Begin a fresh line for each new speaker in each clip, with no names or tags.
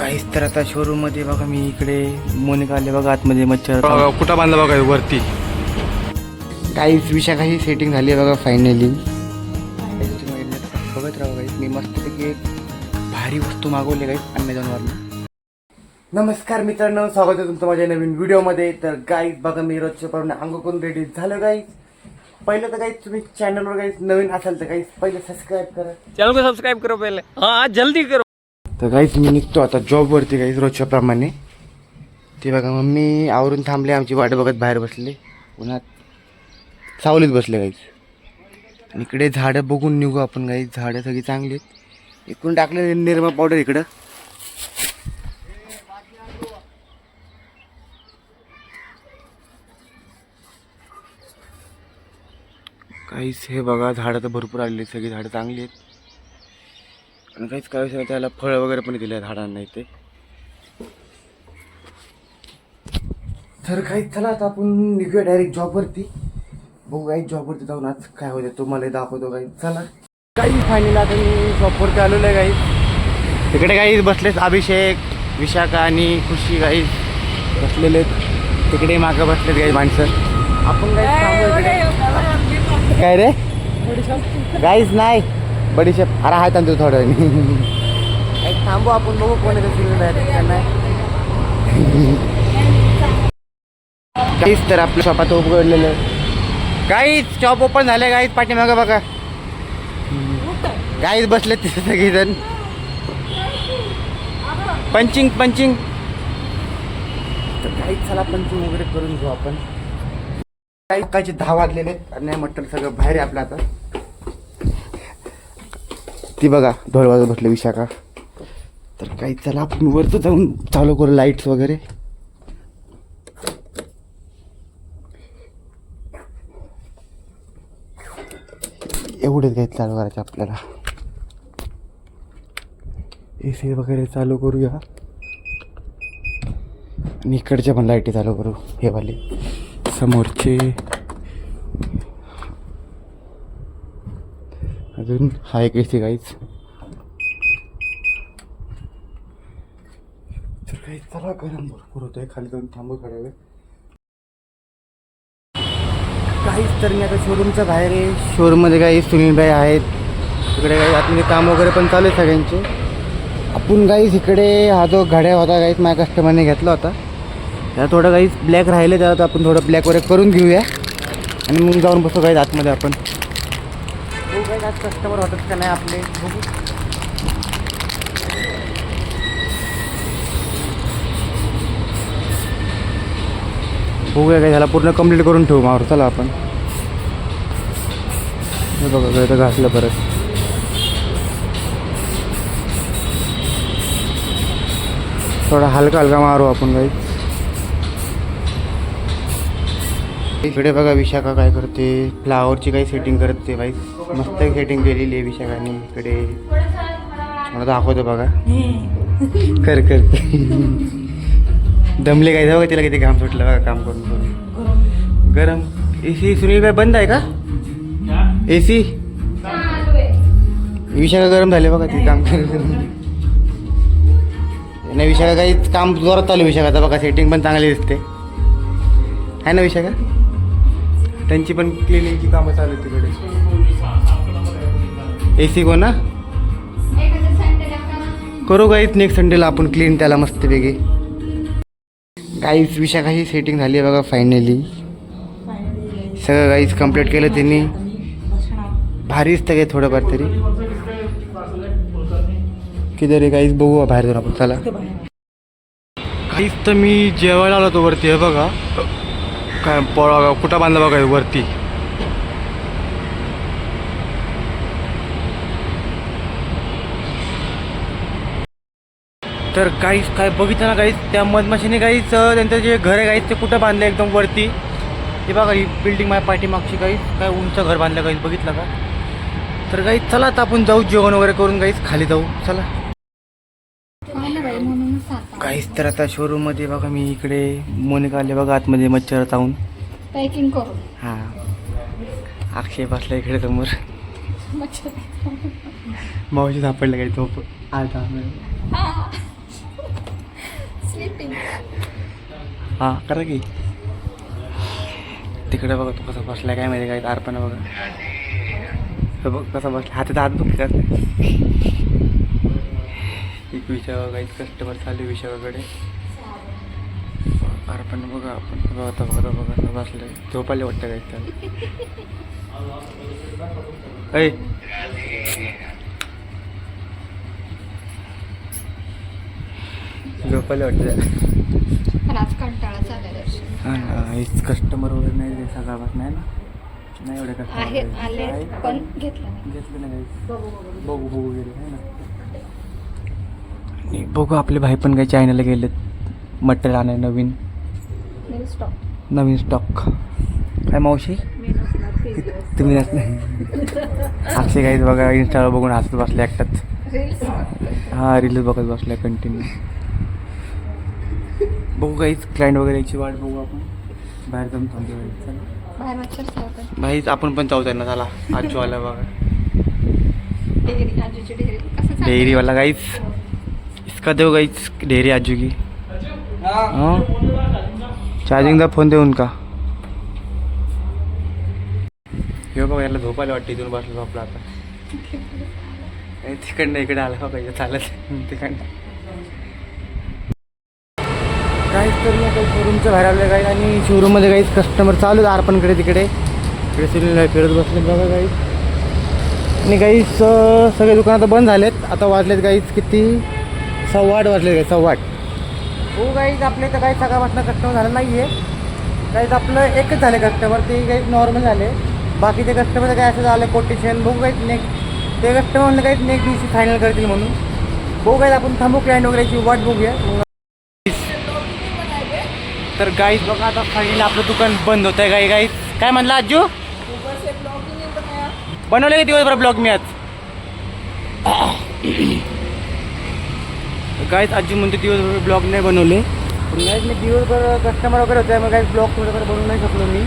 काहीच तर आता शोरूम मध्ये बघा मी इकडे मोनिका आले बघा आतमध्ये मच्छर कुठं बांधला बघा वरती. काहीच विषय काही सेटिंग झाली आहे बघा फायनली. बघत राहा गाईस मी मस्तपैकी एक भारी वस्तू मागवली गाईस अमेझॉनवरनं. नमस्कार मित्रांनो, स्वागत आहे तुमचं माझ्या नवीन व्हिडिओमध्ये. तर गाईस बघा मी रोजच्या प्रमाणे अंघोळ करून रेडी झालं गाईस. पहिलं तर गाईस तुम्ही चॅनलवर गाईस नवीन असाल तर गाईस पहिले सबस्क्राईब करा,
चैनल को सब्सक्राइब करो पहले. हाँ जल्दी करो.
तर गाईस मी निघतो आता जॉबवरती गाईस रोजच्या प्रमाणे. ते बघा मम्मी आवरून थांबले, आमची वाट बघत बाहेर बसले, उन्हात सावलीत बसले गाईस. आणि इकडे झाडं बघून निघू आपण गाईस. झाडं सगळी चांगली आहेत. इकडून टाकले निरमा पावडर इकडं. काहीच हे बघा झाडं तर भरपूर आलेली आहेत, सगळी झाडं चांगली आहेत. आणि काहीच काय त्याला फळं वगैरे पण दिले झाडांना इथे. तर काहीच चला आता आपण निघूया डायरेक्ट जॉबवरती. बघू काही जॉबवरती जाऊन आज काय होते तुम्हाला दाखवतो काही. चला काही फायनल आता मी जॉबवरती आलेलो आहे काही. तिकडे काही बसलेत अभिषेक, विशाखा आणि खुशी काही बसलेले आहेत. तिकडे मागं बसलेत काही माणसं. आपण काही थांबू इकडे. काय रे गाईज नाही बडीशेप अरे हाय तांदूळ थोडं काही थांबू आपण, बघू कोण येतं नाही. काहीच तर आपल्या शॉपात उघडलेलं आहे. काहीच शॉप ओपन झाले गाईज. पाठीमागं बघा गाईज बसले तिथे सगळेजण पंचिंग. तर काहीच चला पंचिंग वगैरे करून घेऊ आपण. काही कायचे 10 वाजलेले आहेत आणि म्हटलं सगळं बाहेर आहे आपलं आता. ती बघा ढोल वाजत बसले विशाखा. तर काही चला आपण वरती जाऊन चालू करू लाईट्स वगैरे. एवढेच काही चालू करायचे आपल्याला. AC वगैरे चालू करूया आणि इकडच्या पण लाईटी चालू करू. हे वाले समोरचे अजून हा एक AC काहीच. तर काही चला गरम भरपूर होतोय. खाली जाऊन थांबू थोड्या वेळ. काहीच तर मी आता शोरूमच्या बाहेर आहे. शोरूममध्ये काही सुनीलभाई आहेत. तिकडे काही आतमध्ये काम वगैरे पण चालू आहे सगळ्यांचे. आपण काहीच इकडे हा जो घड्याळ होता काहीच माझ्या कस्टमरने घेतला होता. त्याला थोडं काहीच ब्लॅक राहिले, त्याला आपण थोडं ब्लॅक वगैरे करून घेऊया आणि मग जाऊन बसू काही आतमध्ये आपण. बघू काही आज कस्टमर होतात का नाही आपले. बघू बघूया काय झाला पूर्ण कंप्लीट करून ठेवू मावर. चला आपण हे बघा काय तर घासलं परत. थोडा हलका मारू आपण काही. इकडे बघा विशाखा काय करते, फ्लावरची काही सेटिंग करते बाई. मस्त सेटिंग केलेली आहे विशाखाने. इकडे मला दाखवतो बघा. कर दमले काय बघा तिला किती घाम सुटलं बघा काम करून. गरम AC सुनील भाई बंद आहे का AC? विशाखा गरम झाले बघा ती काम नाही. विशाखा काहीच काम जोरात चालू विशाखाचा बघा. सेटिंग पण चांगली दिसते आहे ना विशाखा. त्यांची पण क्लिनिंगची कामं चालू आहेत तिकडे. AC को ना करू काहीच नेक्स्ट संडेला आपण क्लीन त्याला मस्तपैकी. काहीच विशाखा ही सेटिंग झाली आहे बघा फायनली. सगळं काहीच कंप्लीट केलं त्यांनी. भारीच तर काही थोडंफार तरी. किती काहीच बघू बाहेर जाऊन आपण. चला काहीच तर मी जेवायला आलो तो वरती. हे बघा काय पोळा कुठं बांधला बघा वरती. तर काहीच काय बघितलं ना काहीच त्या मधमाशीने काहीच त्यांचं जे घर आहे काहीच ते कुठं बांधलं एकदम वरती. हे बघा ही बिल्डिंग माझ्या पाठीमागची काहीच काय उंच घर बांधलं काहीच. बघितलं का. तर काहीच चला आता आपण जाऊ जेवण वगैरे करून काहीच खाली जाऊ. चला काहीच तर आता शोरूम मध्ये बघा मी इकडे मोनिका आले बघा आतमध्ये मच्छर चावून
पॅकिंग करू.
हां अक्षय बसला इकडे समोर. मावशी सापडलं काही झोप आता.
स्लीपिंग.
हां करा की. तिकडे बघा तो कसा बसला काय माहिती काय अर्पण बघा. हे बघ कसा बसला हातात हात बघ कसं. एक विषय काही कस्टमर चालू विषयाकडे अर्पण बघा. आपण बघा बघा बसलं झोपायला वाटतं काय त्याला. ऐ झोपायला वाटतं त्याला.
पण आज कंटाळा झाला दर्शन.
हां हेच कस्टमर वगैरे नाही रे सकाळपासून आहे ना. नाही एवढे
आहे
कस्टमर
आले पण घेतलं नाही.
घेतलं नाही बघू वगैरे आहे ना. आणि बघू आपले भाई पण काही चायनाला गेलेत मटेरियल आणाय नवीन स्टॉक. काय मावशी तुम्ही नाही अक्षय काहीच बघा इंस्टावर बघून हसत बसले एकटाच. हां रील्स बघत बसलाय कंटिन्यू. बघू काहीच क्लायंट वगैरेची वाट बघू आपण बाहेर जाऊन थांबतो.
बाहेर मच्छर चावतात.
भाईच आपण पण चावतोय ना चला आजू आला बघा
डिग्री आजूची डिग्री कसं चाललंय?
डेयरी वाला गाईच इसका देऊ गाईच डेयरी आजू की. हाँ चार्जिंग दा फोन देऊन का हे बघा याला झोपायला वाटते इथून बसलं झोपला आता. तिकडनं इकडे आला का पाहिजे चालत तिकडनं काहीच तर नाही काही शोरूमच्या बाहेर आलं काही आणि शोरूममध्ये काहीच कस्टमर चालू आहे अर्पणकडे तिकडे फिरत बसले बघा काही. आणि काहीच सगळे दुकान आता बंद झालेत. आता वाजलेत काहीच किती 8:15 वाजले काही 8:15. हो काहीच आपले तर काही सकाळपासून कस्टमर झालं नाही आहे. काहीच आपलं एकच झाले कस्टमर ते काही नॉर्मल झाले. बाकीचे कस्टमर काय असं झालं कोटेशन बघू काहीच नेक्स्ट ते कस्टमर म्हणलं काहीच नेक्स्ट दिवशी फायनल करतील म्हणून. बघू काही आपण थांबू क्लायंट वगैरेची वाट बघूया. तर गाईज बघा आता फायनली आपलं दुकान बंद होतं आहे. गाईज काय म्हणलं आजू बनवलं की दिवसभर ब्लॉग मी आज. गाईज आजी म्हणते दिवसभर ब्लॉग नाही बनवले पण गाईज मी दिवसभर कस्टमर वगैरे होते मग काही ब्लॉग थोडंफार बनवू नाही शकलो मी.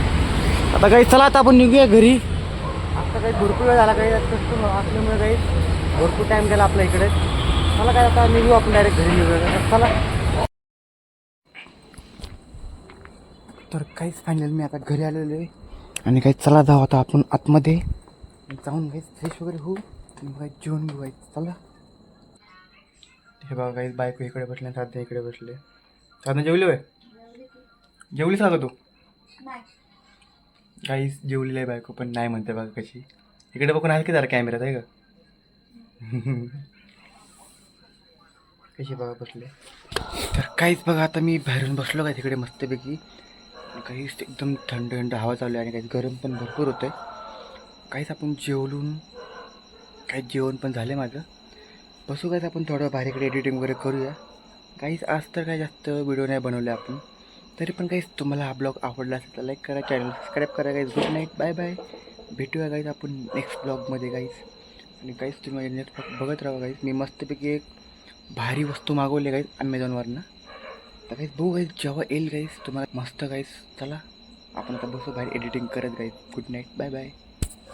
आता काही चला आता आपण निघूया घरी. आता काही भरपूर वेळ झाला काही कस्टमर असल्यामुळे काही भरपूर टाईम गेला आपल्या इकडे. चला काय आता निघू आपण डायरेक्ट घरी निघूया चला. तर काहीच फायनल मी आता घरी आलेलो आहे आणि काही चला जाऊ आता आपण आतमध्ये जाऊन काहीच फ्रेश वगैरे होऊ आणि काही जेवण घेऊ. चला हे बघा काहीच बायको इकडे बसले साध्या इकडे बसले. साधना जेवली होय जेवलीच ना तू काहीच जेवलेली आहे बायको पण नाही म्हणते बघा कशी. इकडे बघून आहे की जरा कॅमेऱ्यात आहे का कशी बघा बसले. तर काहीच बघा आता मी बाहेरून बसलो काय तिकडे मस्तपैकी. काहीच एकदम थंड थंड हवा चालू आहे आणि काही गरम पण भरपूर होतं आहे. काहीच आपण जेवलून काही जेवण पण झालं माझं. बसू काहीच आपण थोडं बाहेरकडे एडिटिंग वगैरे करूया. काहीच आज तर काही जास्त व्हिडिओ नाही बनवले आपण तरी पण काहीच तुम्हाला हा ब्लॉग आवडला असेल तर लाईक करा चॅनल सबस्क्राईब करा guys. Good night bye bye. भेटूया गाईज आपण नेक्स्ट ब्लॉगमध्ये गाईज. आणि काहीच तुम्ही माझे नेक्स्ट ब्लॉग बघत राहा गाईज. मी मस्तपैकी एक भारी वस्तू मागवली गाईज ॲमेझॉनवरनं. तर काहीच बघू गाईज जेव्हा येईल गाईज तुम्हाला मस्त गाईज. चला आपण आता बसू बाहेर एडिटिंग करत guys. Good night bye bye.